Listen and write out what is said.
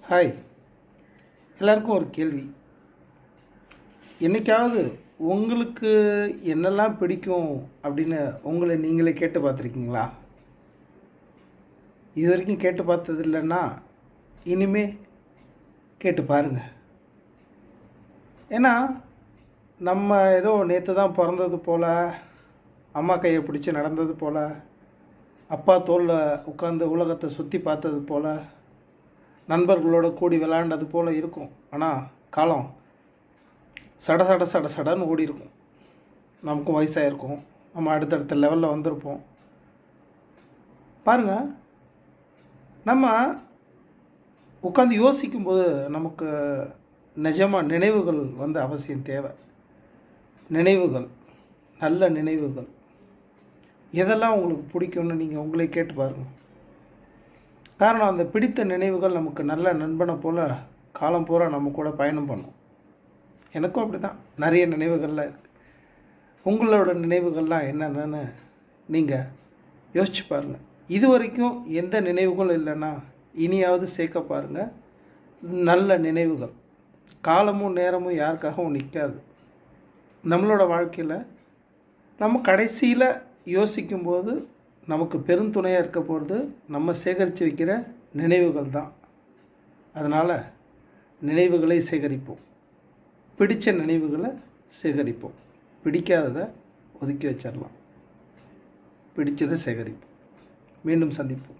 Hi. எல்லாருக்கும் ஒரு கேள்வி. என்னைக்காவது உங்களுக்கு என்னெல்லாம் பிடிக்கும் அப்படின்னு உங்களை நீங்களே கேட்டு பார்த்துருக்கீங்களா? இது வரைக்கும் கேட்டு பார்த்தது இல்லைன்னா இனிமே கேட்டு பாருங்க. ஏன்னா நம்ம ஏதோ நேற்று தான் பிறந்தது போல், அம்மா கையை பிடிச்சி நடந்தது போல், அப்பா தோளில் உட்காந்து உலகத்தை சுற்றி பார்த்தது போல், நண்பர்களோட கூடி விளையாண்டது போல் இருக்கும். ஆனால் காலம் சட சட சட சடன்னு ஓடி இருக்கும். நமக்கும் வயசாகிருக்கும், நம்ம அடுத்தடுத்த லெவலில் வந்திருப்போம். பாருங்கள், நம்ம உட்காந்து யோசிக்கும்போது நமக்கு நிஜமாக நினைவுகள் வந்து அவசியம் தேவை. நினைவுகள், நல்ல நினைவுகள். எதெல்லாம் உங்களுக்கு பிடிக்கும்னு நீங்கள் உங்களே கேட்டு பாருங்கள். காரணம், அந்த பிடித்த நினைவுகள் நமக்கு நல்ல நண்பனை போல் காலம் பூரா நம்ம கூட பயணம் பண்ணும். எனக்கும் அப்படி தான் நிறைய நினைவுகள்லாம் இருக்குது. உங்களோட நினைவுகள்லாம் என்னென்னு நீங்கள் யோசிச்சு பாருங்கள். இது வரைக்கும் எந்த நினைவுகளும் இல்லைன்னா இனியாவது சேர்க்க பாருங்கள். நல்ல நினைவுகள். காலமும் நேரமும் யாருக்காகவும் நிற்காது. நம்மளோட வாழ்க்கையில் நம்ம கடைசியில் யோசிக்கும்போது நமக்கு பெருந்துணையாக இருக்க போகிறது நம்ம சேகரித்து வைக்கிற நினைவுகள் தான். அதனால் நினைவுகளை சேகரிப்போம். பிடித்த நினைவுகளை சேகரிப்போம். பிடிக்காததை ஒதுக்கி வச்சிடலாம். பிடிச்சதை சேகரிப்போம். மீண்டும் சந்திப்போம்.